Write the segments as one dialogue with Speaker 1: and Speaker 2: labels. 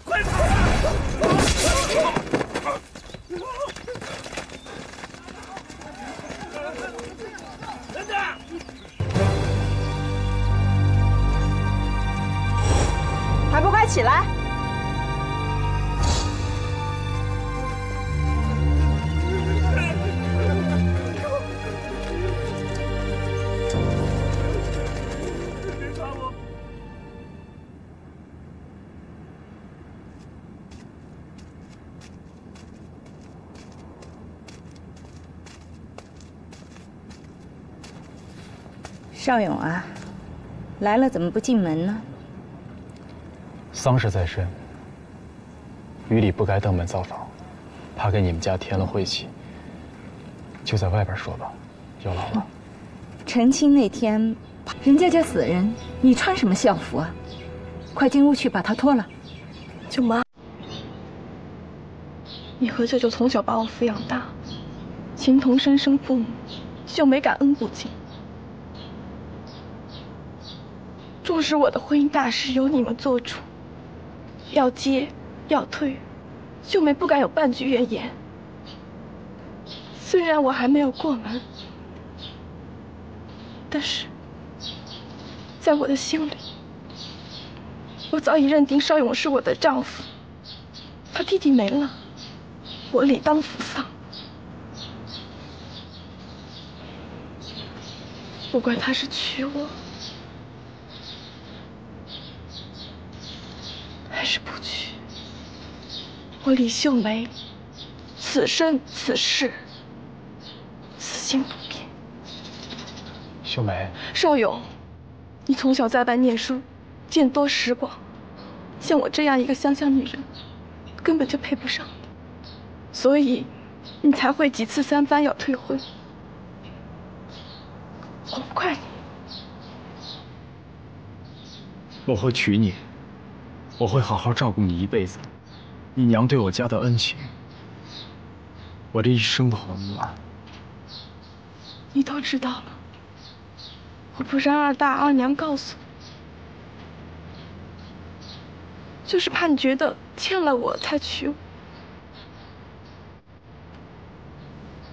Speaker 1: 快跑啊！等等！
Speaker 2: 还不快起来！
Speaker 1: 别抓我！
Speaker 3: 少勇啊，来了怎么不进门呢？
Speaker 4: 丧事在身，于理不该登门造访，怕给你们家添了晦气，就在外边说吧，有劳了。
Speaker 3: 成亲那天，人家死人，你穿什么校服啊？快进屋去把他脱了。
Speaker 2: 舅妈，你和舅舅从小把我抚养大，情同身生父母，秀梅感恩不尽。纵使我的婚姻大事由你们做主，要接要退，秀梅不敢有半句怨言。虽然我还没有过门，但是在我的心里，我早已认定少勇是我的丈夫。他弟弟没了，我理当服丧。不管他是娶我还是不娶，我李秀梅此生此世此心不变。
Speaker 4: 秀梅，
Speaker 2: 少勇，你从小在外念书，见多识广，像我这样一个乡下女人，根本就配不上你，所以你才会几次三番要退婚。我不怪你。
Speaker 4: 我会娶你，我会好好照顾你一辈子。你娘对我家的恩情，我这一生都还不完。
Speaker 2: 你都知道了，我不让二大二娘告诉你，就是怕你觉得欠了我才娶我。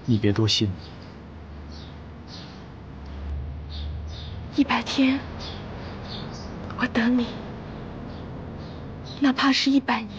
Speaker 4: 你别多心。
Speaker 2: 100天，我等你，哪怕是100年。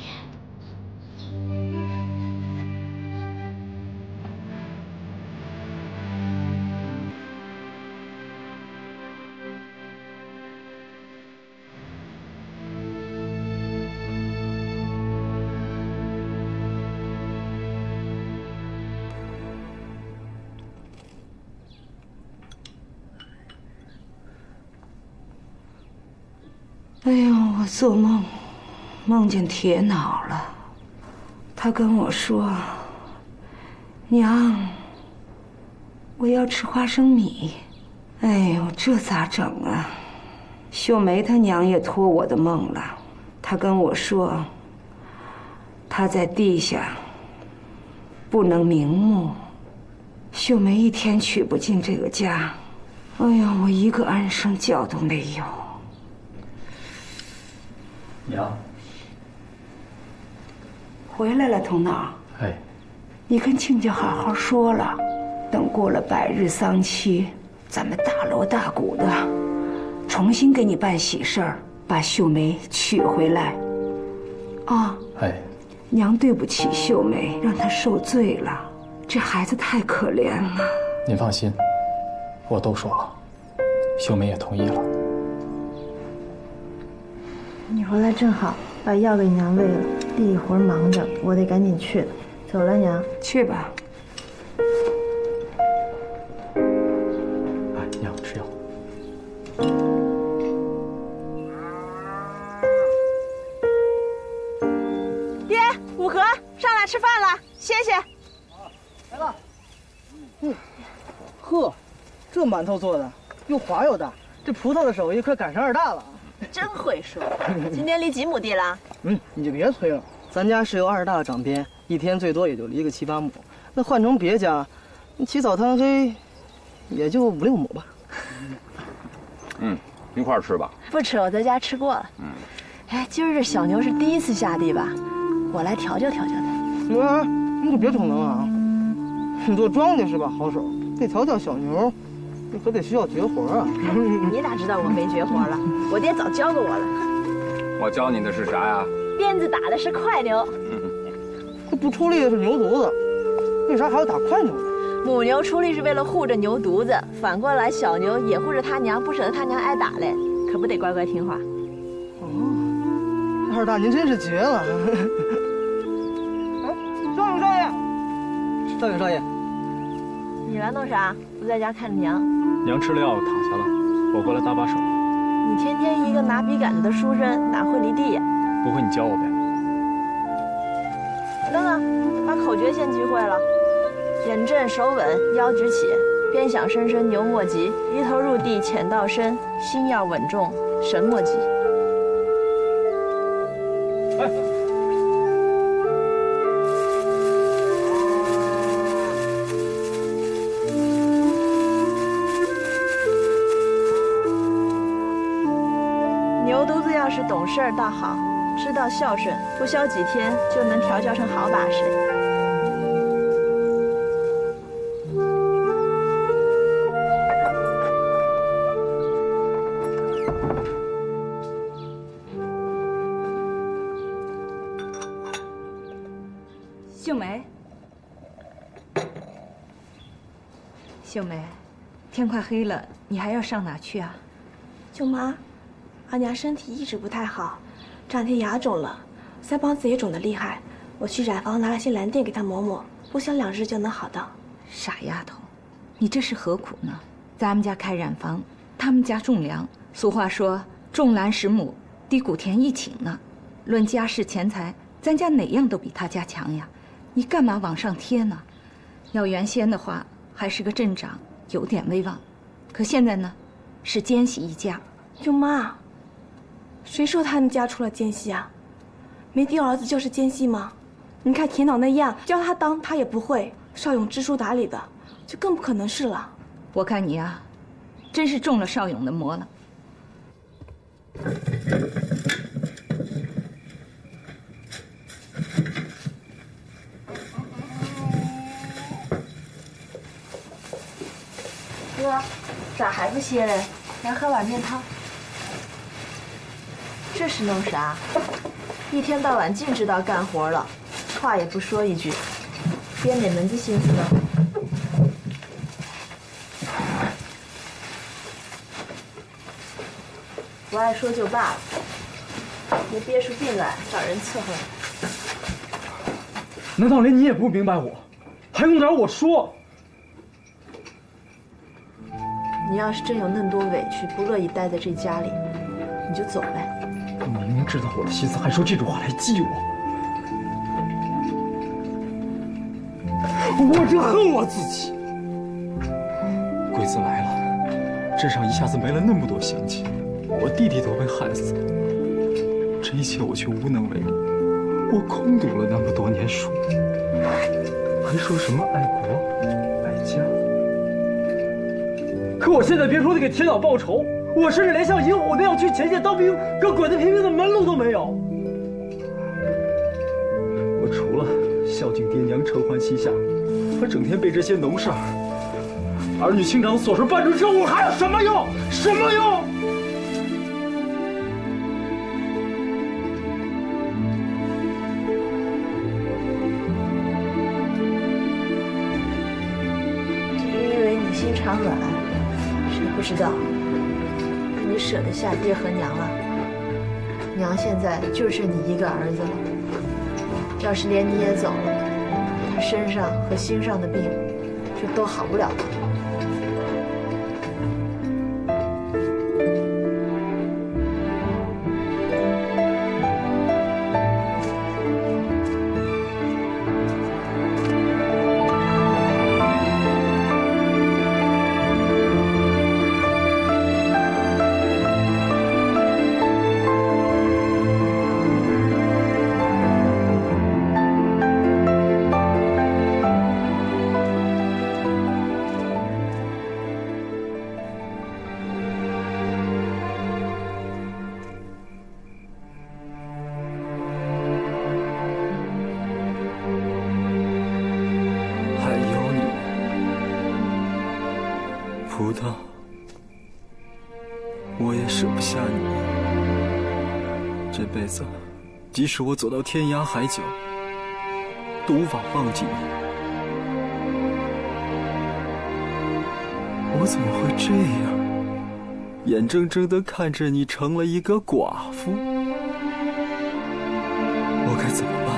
Speaker 3: 哎呦，我做梦梦见铁脑了，他跟我说：“娘，我要吃花生米。”哎呦，这咋整啊？秀梅她娘也托我的梦了，她跟我说，她在地下不能瞑目，秀梅一天娶不进这个家。哎呀，我一个安生觉都没有。
Speaker 4: 娘，
Speaker 3: 回来了，头脑。
Speaker 4: 哎，
Speaker 3: 你跟亲家好好说了，等过了100日丧期，咱们大锣大鼓的重新给你办喜事儿，把秀梅娶回来。啊，
Speaker 4: 哎，
Speaker 3: 娘对不起秀梅，让她受罪了。这孩子太可怜了。
Speaker 4: 您放心，我都说了，秀梅也同意了。
Speaker 5: 你回来正好，把药给娘喂了。弟弟活忙着，我得赶紧去。走了，娘。
Speaker 3: 去吧。
Speaker 4: 哎，娘吃药。
Speaker 2: 爹，五和上来吃饭了，谢谢。
Speaker 6: 来了。呵，这馒头做的又滑又大，这葡萄的手艺快赶上二大了。
Speaker 7: 真会说。今天犁几亩地了？
Speaker 6: 你就别催了，咱家是由二大掌编，一天最多也就犁个7、8亩。那换成别家，起早贪黑，也就5、6亩吧。
Speaker 8: 一块儿吃吧。
Speaker 7: 不吃，我在家吃过了。哎，今儿这小牛是第一次下地吧？我来调教调教它。
Speaker 6: 你可别逞能啊！你做庄稼是把好手，这调教小牛，你可得需要绝活啊。
Speaker 7: 你哪知道我没绝活了？我爹早教过我了。
Speaker 8: 我教你的是啥呀？
Speaker 7: 鞭子打的是快牛。
Speaker 6: 这不出力的是牛犊子，为啥还要打快牛呢？
Speaker 7: 母牛出力是为了护着牛犊子，反过来小牛也护着他娘，不舍得他娘挨打嘞，可不得乖乖听话。
Speaker 6: 二大您真是绝了！少勇少爷，少勇少爷，
Speaker 7: 你来弄啥？不在家看着娘？
Speaker 4: 娘吃了药躺下了，我过来搭把手。
Speaker 7: 你天天一个拿笔杆子的书生，哪会犁地呀？
Speaker 4: 不会你教我呗？
Speaker 7: 等等，把口诀先记会了。眼正手稳，腰直起，边想深深牛莫急，一头入地浅到深，心要稳重，神莫急。牛犊子要是懂事儿倒好，知道孝顺，不消几天就能调教成好把式。
Speaker 9: 秀梅，秀梅，天快黑了，你还要上哪去啊？
Speaker 2: 舅妈，阿娘身体一直不太好，这2天牙肿了，腮帮子也肿得厉害。我去染坊拿了些蓝靛给她抹抹，不消2日就能好的。
Speaker 9: 傻丫头，你这是何苦呢？咱们家开染坊，他们家种粮。俗话说，种兰10亩，低谷田1顷呢。论家世钱财，咱家哪样都比他家强呀。你干嘛往上贴呢？要原先的话，还是个镇长，有点威望。可现在呢，是奸细一家。
Speaker 2: 舅妈，谁说他们家出了奸细啊？没爹儿子就是奸细吗？你看田老那样，教他当他也不会。少勇知书达理的，就更不可能是了。
Speaker 9: 我看你啊，真是中了少勇的魔了。
Speaker 7: 哥，咋还不歇嘞？来喝碗面汤。这是弄啥？一天到晚净知道干活了，话也不说一句，编哪门子心思呢？不爱说就罢了，别憋出病来找人伺候你。
Speaker 4: 难道连你也不明白我，还用得着我说？
Speaker 7: 你要是真有那么多委屈，不乐意待在这家里，你就走呗。
Speaker 4: 你明明知道我的心思，还说这种话来激我，我真恨我自己。鬼子来了，镇上一下子没了那么多乡亲，我弟弟都被害死了，这一切我却无能为力。我空读了那么多年书，还说什么爱国爱家。可我现在别说得给天老报仇，我甚至连像银虎那样去前线当兵，跟鬼子拼命的门路都没有。我除了孝敬爹娘、承欢膝下，还整天被这些农事儿女情长的琐事绊住之后，我还有什么用？什么用？
Speaker 7: 因为你心肠软，谁不知道？你舍得下爹和娘了，娘现在就剩你一个儿子了。要是连你也走了，他身上和心上的病就都好不了了。
Speaker 4: 如她，我也舍不下你。这辈子，即使我走到天涯海角，都无法忘记你。我怎么会这样？眼睁睁地看着你成了一个寡妇，我该怎么办？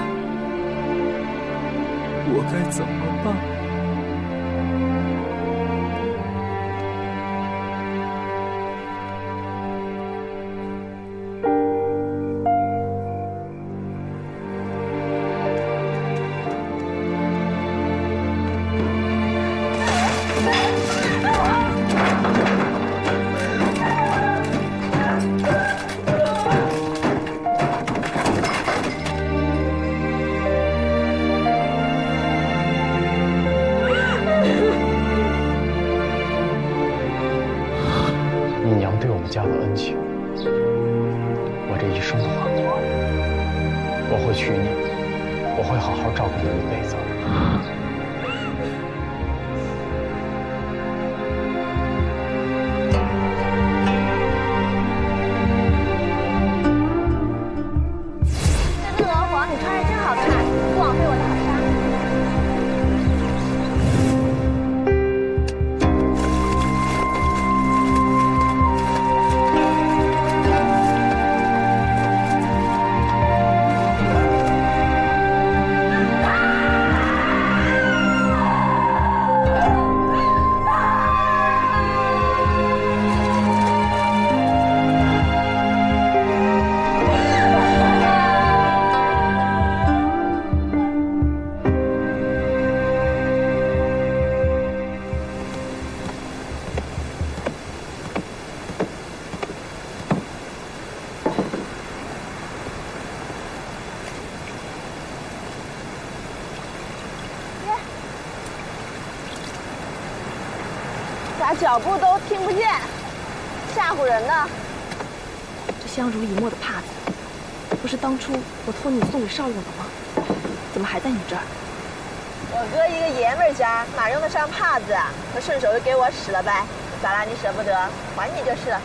Speaker 4: 我该怎么办？
Speaker 10: 家的恩情，我这一生都还不完。我会娶你，我会好好照顾你一辈子。
Speaker 11: 这只鹅黄你穿着真好看，不枉费我的好纱。
Speaker 12: 咋脚步都听不见，吓唬人呢？
Speaker 2: 这相濡以沫的帕子，不是当初我托你送给少勇的吗？怎么还在你这儿？
Speaker 12: 我哥一个爷们儿家哪用得上帕子啊？他顺手就给我使了呗。咋啦？你舍不得？还你就是了。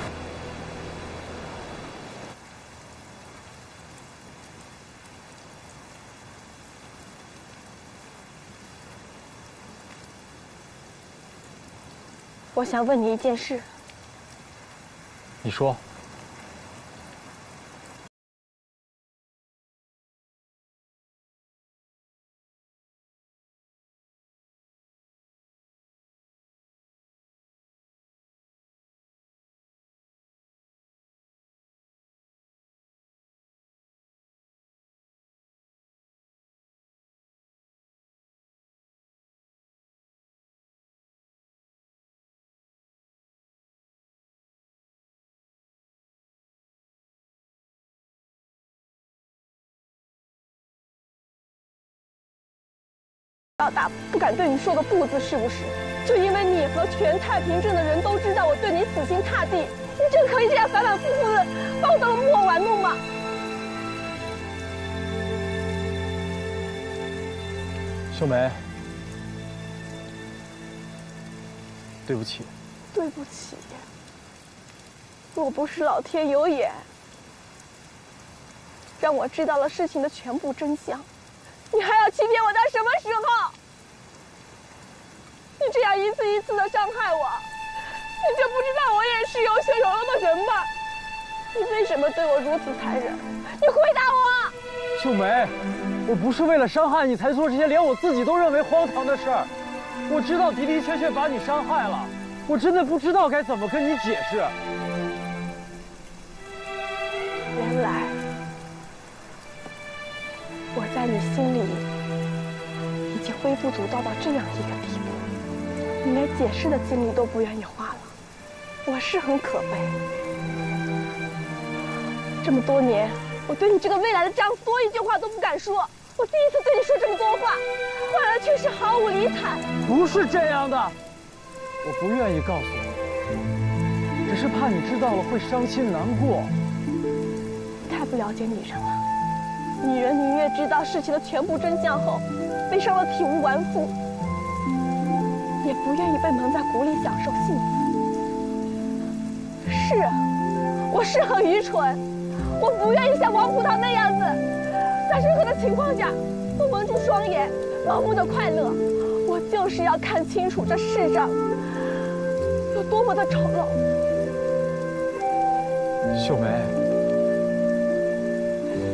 Speaker 2: 我想问你一件事。
Speaker 10: 你说。
Speaker 2: 到大不敢对你说个不字，是不是？就因为你和全太平镇的人都知道我对你死心塌地，你真可以这样反反复复的把我当做木偶玩弄吗？
Speaker 10: 秀梅，对不起。
Speaker 2: 对不起，若不是老天有眼，让我知道了事情的全部真相。你还要欺骗我到什么时候？你这样一次一次的伤害我，你就不知道我也是有血有肉的人吗？你为什么对我如此残忍？你回答我！
Speaker 10: 秀梅，我不是为了伤害你才做这些连我自己都认为荒唐的事儿。我知道的的确确把你伤害了，我真的不知道该怎么跟你解释。
Speaker 2: 原来我在你心里已经微不足道到这样一个地步，你连解释的精力都不愿意花了，我是很可悲。这么多年，我对你这个未来的丈夫多一句话都不敢说，我第一次对你说这么多话，换来却是毫无理睬。
Speaker 10: 不是这样的，我不愿意告诉你，只是怕你知道了会伤心难过。
Speaker 2: 你太不了解女人了。女人宁愿知道事情的全部真相后，悲伤的体无完肤，也不愿意被蒙在鼓里享受幸福。我是很愚蠢，我不愿意像王葡萄那样子，在任何的情况下都蒙住双眼，盲目的快乐。我就是要看清楚这世上有多么的丑陋。
Speaker 4: 秀梅，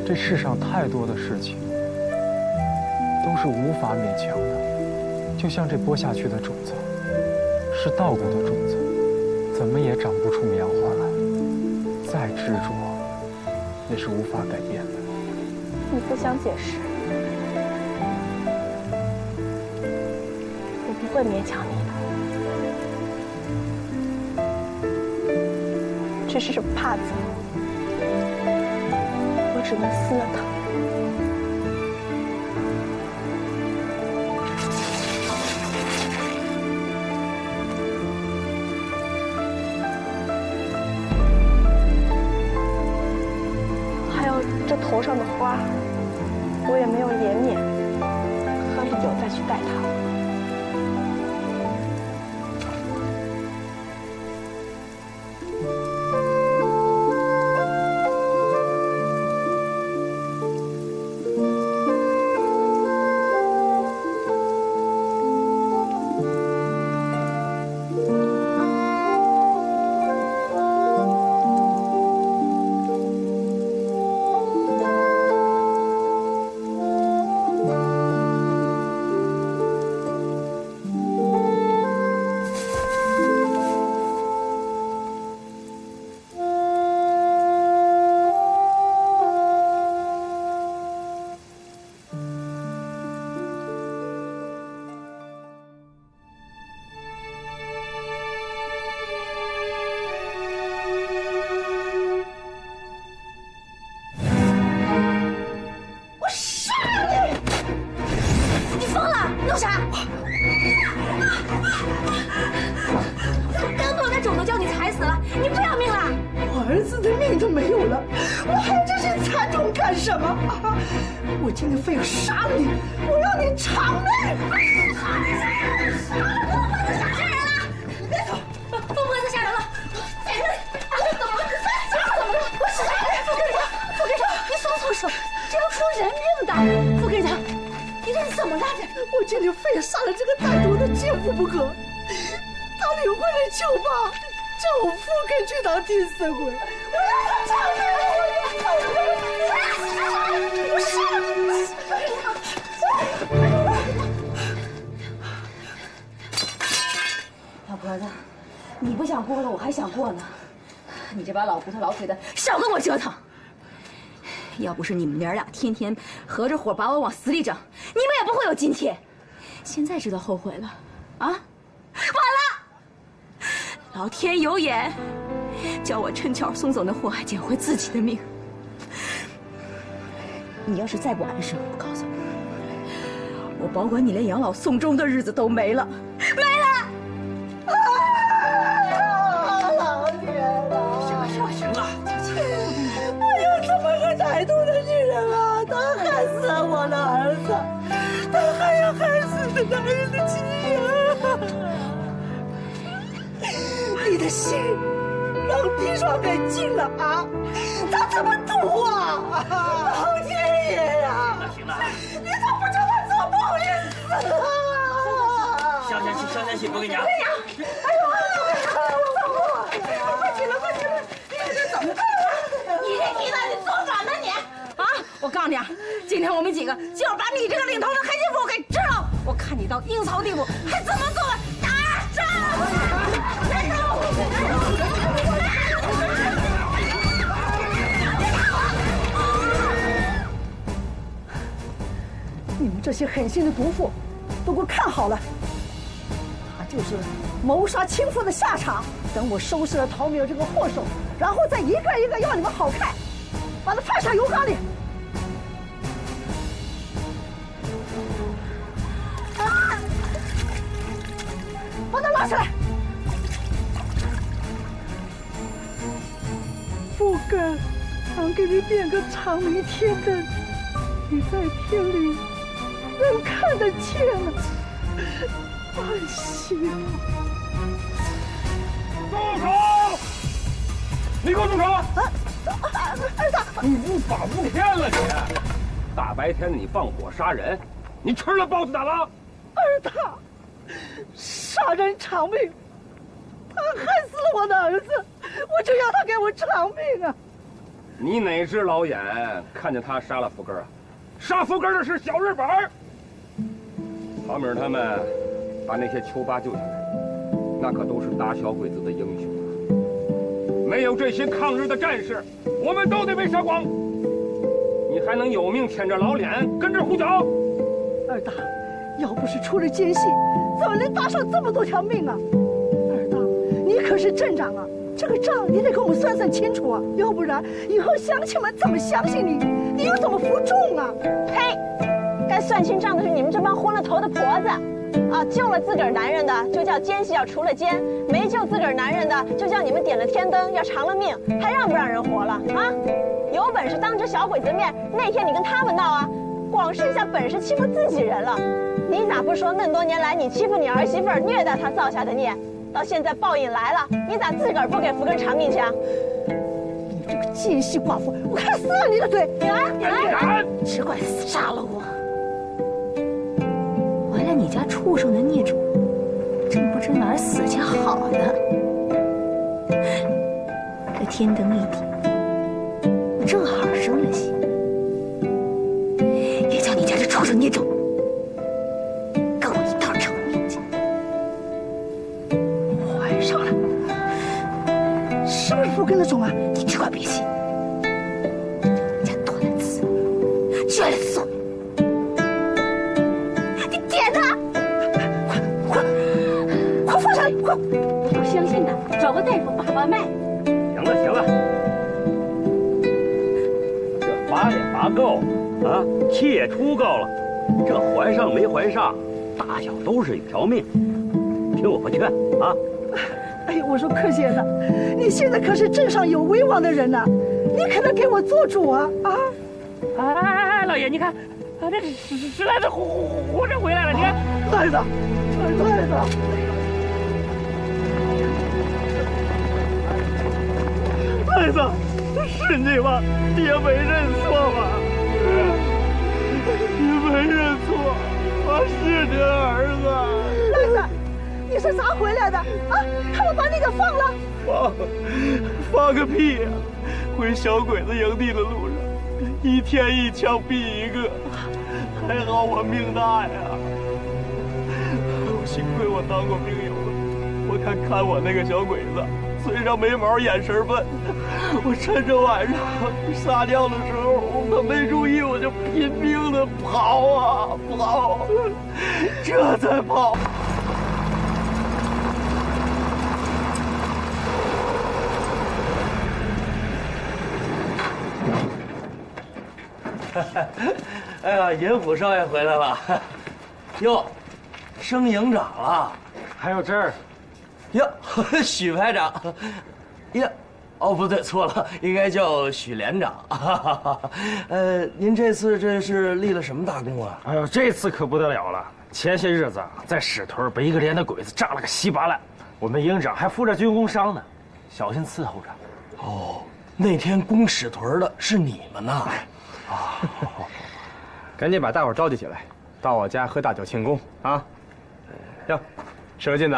Speaker 4: 这世上太多的事情都是无法勉强的，就像这播下去的种子，是稻谷的种子，怎么也长不出棉花来，再执着也是无法改变的。
Speaker 2: 你不想解释，我不会勉强你的，只是帕子，我只能撕了它。这头上的花，我也没有颜面和理由再去戴它。
Speaker 1: 第四回，我要他偿命！
Speaker 9: 老婆子，你不想过了，我还想过呢。你这把老骨头老腿的，少跟我折腾！要不是你们娘俩天天合着伙把我往死里整，你们也不会有今天。现在知道后悔了啊？晚了！老天有眼。叫我趁巧送走那祸害，捡回自己的命。你要是再不安生，我告诉你，我保管你连养老送终的日子都没了，没了！
Speaker 1: 老天啊！行了，哎呀，这么个歹毒的女人啊！她害死了我的儿子，她还要害死这男人的妻儿。你的心让砒霜给禁了啊！他这么毒啊！老天爷呀！行了，你怎么不叫他做梦也死了？消消气，不跟娘。哎呦，快起来，快起来！你这怎么办？
Speaker 9: 你这鸡蛋，你做软了你！啊！我告诉你啊，今天我们几个就要把你这个领头的黑心妇给知道！我看你到阴曹地府还怎么做！打上！来人！
Speaker 1: 你们这些狠心的毒妇，都给我看好了！他就是谋杀亲夫的下场。等我收拾了陶明这个祸首，然后再一个一个要你们好看，把他放下油缸里。啊！把他拉起来！不该想给你点个长明天灯，你在天里能看得见了。儿媳妇，
Speaker 13: 住口！
Speaker 8: 你无法无天了你！大白天的你放火杀人，你吃了豹子胆了？
Speaker 1: 二大，杀人偿命，他害死了我的儿子，我就要他给我偿命啊！
Speaker 8: 你哪只老眼看见他杀了福根啊？杀福根的是小日本。唐明他们把那些丘八救下来，那可都是打小鬼子的英雄啊！没有这些抗日的战士，我们都得被杀光。你还能有命舔着老脸跟着胡搅？
Speaker 1: 二大，要不是出了奸细，怎么能搭上这么多条命啊？二大，你可是镇长啊，这个账你得给我们算算清楚啊，要不然以后乡亲们怎么相信你？你又怎么服众啊？
Speaker 12: 呸！该算清账的是你们这帮昏了头的婆子。啊，救了自个儿男人的就叫奸细要除了奸，没救自个儿男人的就叫你们点了天灯要偿了命，还让不让人活了啊？有本事当着小鬼子的面，那天你跟他们闹啊，光剩下本事欺负自己人了。你咋不说那么多年来你欺负你儿媳妇儿，虐待她造下的孽，到现在报应来了，你咋自个儿不给福根偿命去啊？
Speaker 1: 你这个奸细寡妇，我看撕了你的嘴！
Speaker 12: 你来，
Speaker 7: 只管杀了我！完了你家畜生的孽种，真不知哪儿死去好呢。这天灯一点，我正好生了心，也叫你家这畜生孽种跟我一道偿命去。还上了，
Speaker 1: 是不是福根的种啊？
Speaker 7: 你只管别信，你家多难死，绝了死我！你点他！快放下来！快！
Speaker 11: 不相信的，找个大夫把把脉。
Speaker 8: 行了行了，这拔也拔够啊，气也出够了，这怀上没怀上，大小都是一条命，听我劝啊！
Speaker 1: 哎，我说柯先生，你现在可是镇上有威望的人呐，你可得给我做主啊！啊！
Speaker 11: 哎，老爷，你看，啊，这石来子活着回来了，你看，
Speaker 1: 来子，来子。孩子，是你吗？爹没认错吧？你没认错，我是你儿子。孩子，你是咋回来的？啊，他们把你给放了？放个屁呀！回小鬼子营地的路上，一天一枪毙一个，还好我命大呀。幸亏我当过兵友了，我看我那个小鬼子。嘴上没毛，眼神笨。我趁着晚上撒尿的时候，他没注意，我就拼命的跑啊跑，这才跑。
Speaker 6: 哎呀，银虎少爷回来了。哟，升营长了，
Speaker 10: 还有这儿。
Speaker 6: 哟，许排长，呀，哦不对，错了，应该叫许连长。您这次这是立了什么大功啊？
Speaker 10: 哎呦，这次可不得了了！前些日子啊，在史屯被一个连的鬼子炸了个稀巴烂，我们营长还负着军功伤呢，小心伺候着。
Speaker 6: 哦，那天攻史屯的是你们呐！
Speaker 4: 啊，赶紧把大伙召集起来，到我家喝大酒庆功啊！哟，舍进子。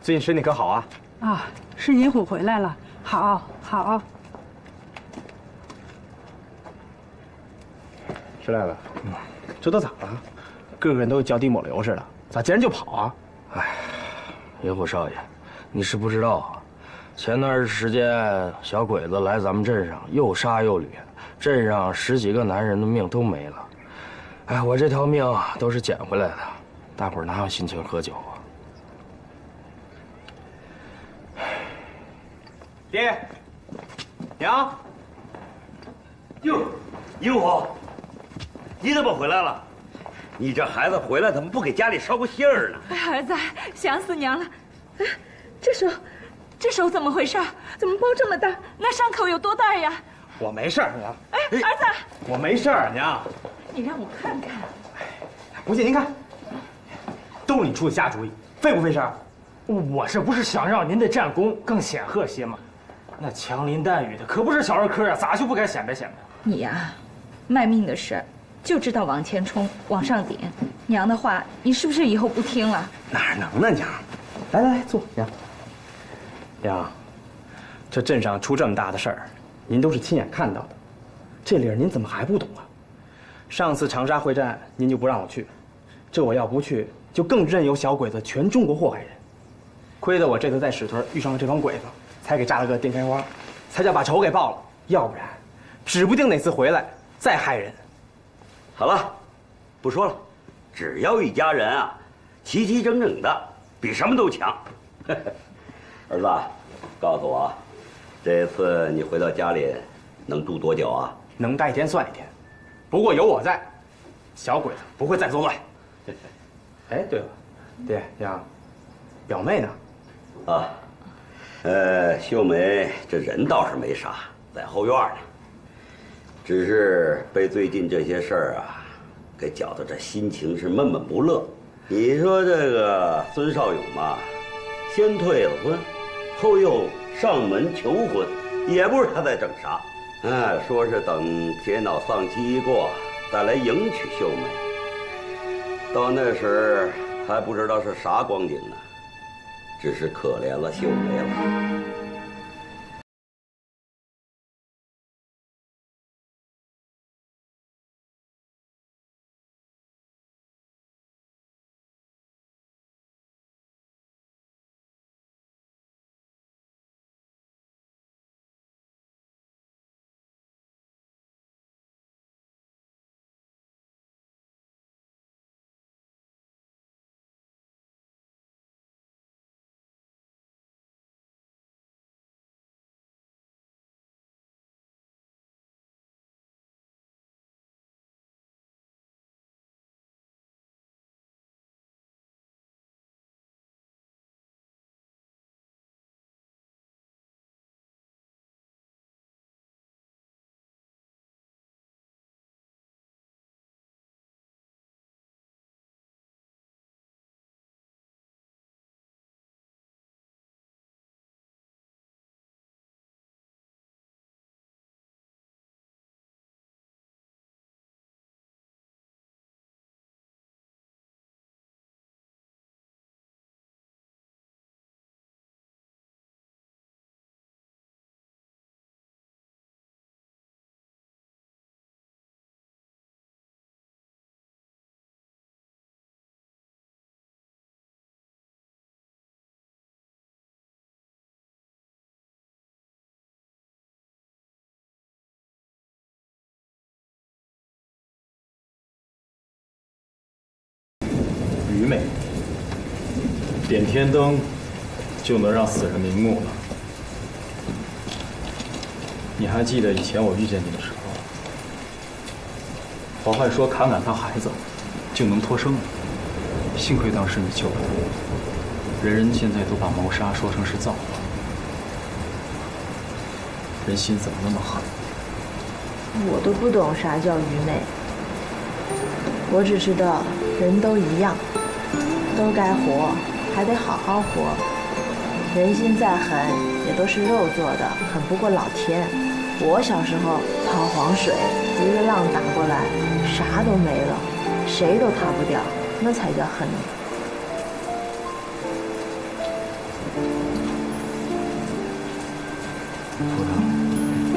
Speaker 4: 最近身体可好啊？
Speaker 13: 啊，是银虎回来了，好，好。
Speaker 4: 石来了，这都咋了？个个人都脚底抹油似的，咋见人就跑啊？
Speaker 6: 哎，银虎少爷，你是不知道啊，前段时间小鬼子来咱们镇上又杀又掠，镇上10几个男人的命都没了。哎，我这条命都是捡回来的，大伙儿哪有心情喝酒啊？
Speaker 4: 爹，娘，
Speaker 14: 哟，银虎，你怎么回来了？你这孩子回来怎么不给家里捎个信儿呢？
Speaker 9: 儿子，想死娘了。哎，这手怎么回事？怎么包这么大？那伤口有多大呀？
Speaker 4: 我没事儿，娘。
Speaker 9: 哎，儿子，
Speaker 4: 我没事儿，娘。
Speaker 9: 你让我看看。
Speaker 4: 不信您看，都是你出的瞎主意，费不费事儿？
Speaker 10: 我这不是想让您的战功更显赫些吗？那枪林弹雨的可不是小儿科啊，咋就不该显摆显摆？
Speaker 9: 你呀，卖命的事就知道往前冲，往上顶。娘的话，你是不是以后不听了？
Speaker 15: 哪能呢，娘？来来来，坐，娘。娘，这镇上出这么大的事儿，您都是亲眼看到的，这理儿您怎么还不懂啊？上次长沙会战，您就不让我去，这我要不去，就更任由小鬼子全中国祸害人。亏得我这次在史屯遇上了这帮鬼子，才给炸了个电开花，才叫把仇给报了。要不然，指不定哪次回来再害人。
Speaker 14: 好了，不说了，只要一家人啊，齐齐整整的，比什么都强。儿子，告诉我，这次你回到家里能住多久啊？
Speaker 15: 能待一天算一天，不过有我在，小鬼子不会再作乱。哎，对了，爹娘，表妹呢？
Speaker 14: 啊，秀梅这人倒是没啥，在后院呢。只是被最近这些事儿啊，给搅得这心情是闷闷不乐。你说这个孙少勇嘛，先退了婚，后又上门求婚，也不知道他在整啥。说是等铁脑丧期一过，再来迎娶秀梅。到那时还不知道是啥光景呢，只是可怜了秀梅了。
Speaker 4: 愚昧，点天灯就能让死人瞑目了。你还记得以前我遇见你的时候，黄坏说砍他孩子就能脱生了，幸亏当时你救了他。人现在都把谋杀说成是造化，人心怎么那么狠？
Speaker 7: 我都不懂啥叫愚昧，我只知道人都一样，都该活，还得好好活。人心再狠，也都是肉做的，狠不过老天。我小时候跑黄水，一个浪打过来，啥都没了，谁都逃不掉，那才叫狠。
Speaker 4: 葡萄，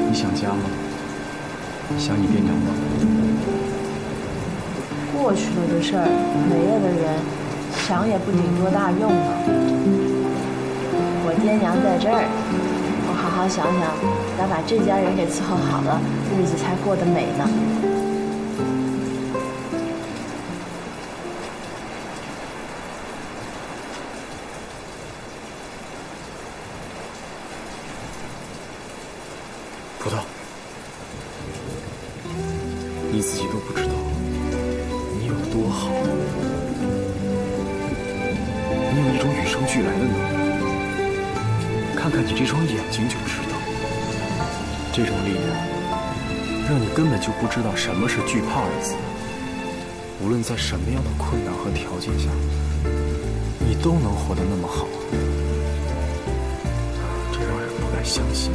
Speaker 4: 你想家吗？想你爹娘吗？
Speaker 7: 过去了的事儿，没了的人，想也不顶多大用呢。我爹娘在这儿，我好好想想，咱把这家人给伺候好了，日子才过得美呢。
Speaker 4: 葡萄，你自己都不知道你有多好，你有一种与生俱来的能力。看看你这双眼睛就知道，这种力量让你根本就不知道什么是惧怕二字。无论在什么样的困难和条件下，你都能活得那么好，这让人不敢相信。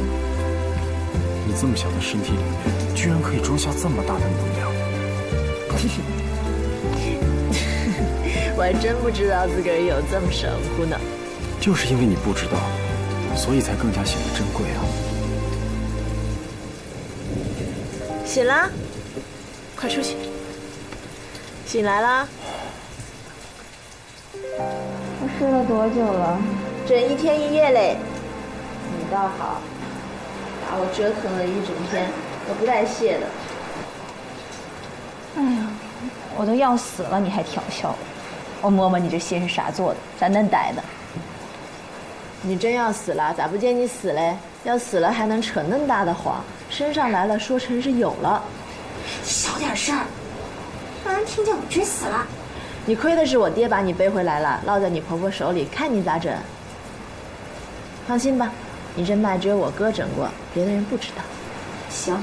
Speaker 4: 你这么小的身体里面，居然可以装下这么大的能量。
Speaker 7: 我还真不知道自个儿有这么神乎呢。
Speaker 4: 就是因为你不知道，所以才更加显得珍贵啊。
Speaker 12: 醒了，快出去。醒来啦。
Speaker 5: 我睡了多久了？
Speaker 12: 整1天1夜嘞。你倒好，把我折腾了一整天，我不带谢的。
Speaker 16: 哎呀，我都要死了，你还调笑我。我摸摸你这心是啥做的，咋嫩呆的？
Speaker 12: 你真要死了，咋不见你死嘞？要死了还能扯恁大的谎，身上来了说成是有了。
Speaker 16: 小点声儿，让人听见我真死了。
Speaker 12: 你亏的是我爹把你背回来了，落在你婆婆手里，看你咋整。放心吧，你这脉只有我哥诊过，别的人不知道。
Speaker 16: 行，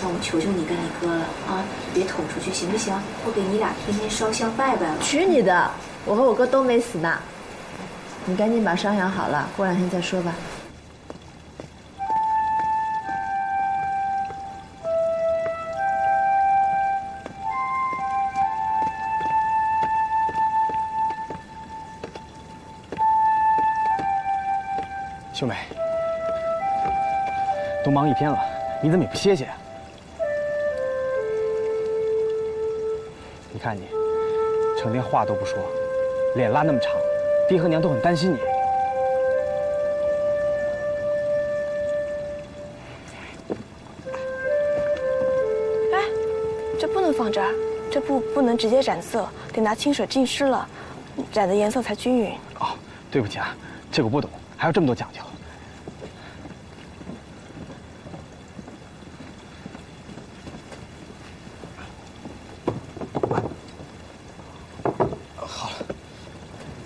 Speaker 16: 那我求求你跟你哥了啊，别捅出去行不行？我给你俩天天烧香拜拜了。
Speaker 12: 去你的！我和我哥都没死呢。你赶紧把伤养好了，过2天再说吧。
Speaker 15: 秀美，都忙1天了，你怎么也不歇歇呀？你看你，成天话都不说，脸拉那么长，爹和娘都很担心你。
Speaker 2: 哎，这不能放这儿，这布不能直接染色，得拿清水浸湿了，染的颜色才均匀。
Speaker 15: 哦，对不起啊，这个我不懂，还有这么多讲究。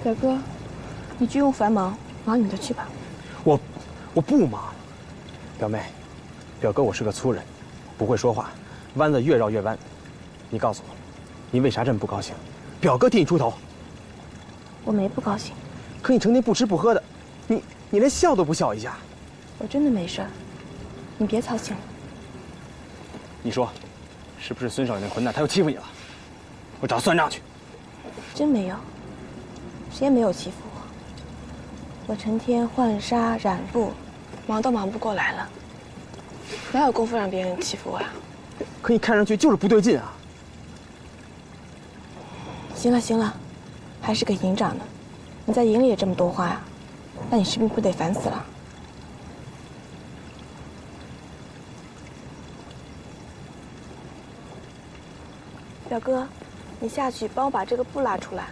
Speaker 2: 表哥，你军务繁忙，忙你的去吧。
Speaker 15: 我不忙。表妹，表哥我是个粗人，不会说话，弯子越绕越弯。你告诉我，你为啥这么不高兴？表哥替你出头。
Speaker 2: 我没不高兴。
Speaker 15: 可你成天不吃不喝的，你连笑都不笑一下。
Speaker 2: 我真的没事儿，你别操心了。
Speaker 15: 你说，是不是孙少爷那混蛋他又欺负你了？我找他算账去。
Speaker 2: 真没有。谁也没有欺负我，我成天换纱染布，忙都忙不过来了，哪有功夫让别人欺负我呀？
Speaker 15: 可你看上去就是不对劲啊！
Speaker 2: 行了行了，还是个营长呢，你在营里也这么多话呀？那你士兵不得烦死了？表哥，你下去帮我把这个布拉出来。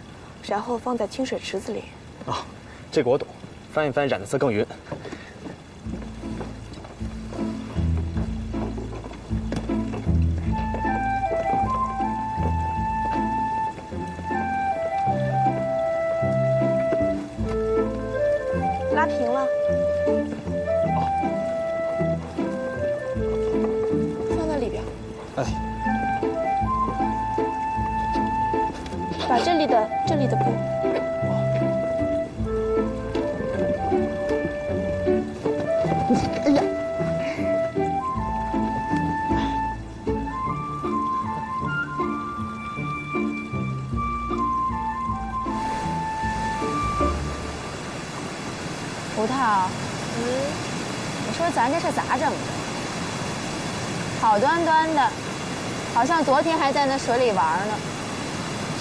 Speaker 2: 然后放在清水池子里。
Speaker 15: 哦，这个我懂，翻一翻染的色更匀。
Speaker 2: 拉平了。
Speaker 15: 哦。
Speaker 2: 放在里边。
Speaker 15: 哎。
Speaker 2: 把这里的布，
Speaker 15: 哎呀，
Speaker 16: 葡萄，你说咱这是咋整的？好端端的，好像昨天还在那水里玩呢。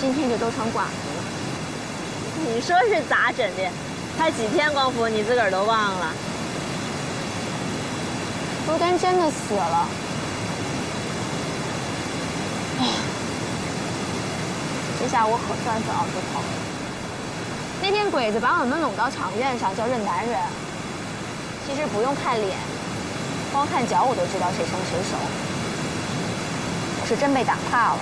Speaker 16: 今天就都成寡妇了。
Speaker 12: 你说是咋整的？才几天功夫，你自个儿都忘了？
Speaker 16: 不丹真的死了。哎，这下我可算是熬出头了。那天鬼子把我们拢到场院上叫认男人，其实不用看脸，光看脚我都知道谁生谁熟。我是真被打怕了。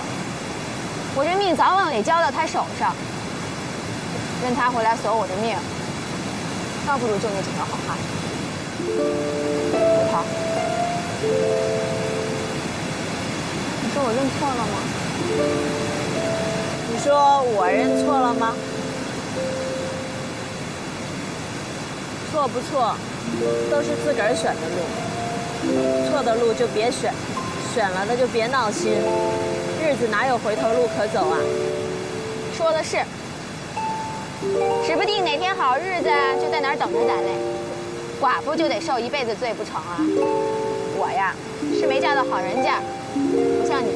Speaker 16: 我这命早晚得交到他手上，任他回来索我的命，倒不如救那几条好汉。好，你说我认错了吗？
Speaker 12: 你说我认错了吗？错不错，都是自个儿选的路。错的路就别选，选了的就别闹心。日子哪有回头路可走啊？
Speaker 16: 说的是，指不定哪天好日子就在哪儿等着咱嘞。寡妇就得受一辈子罪不成啊？我呀，是没嫁到好人家，不像你，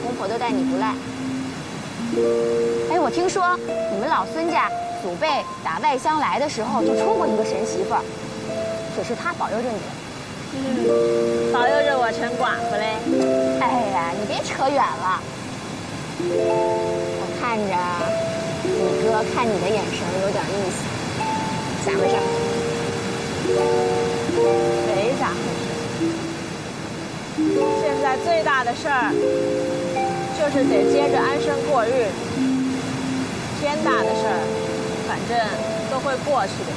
Speaker 16: 公婆都待你不赖。哎，我听说你们老孙家祖辈打外乡来的时候就出过一个神媳妇儿，只是他保佑着你。
Speaker 12: 保佑着我成寡妇嘞。
Speaker 16: 哎呀，你别扯远了。我看着你哥看你的眼神有点意思，咋回事？
Speaker 12: 没咋回事。现在最大的事儿就是得接着安生过日子。天大的事儿，反正都会过去的。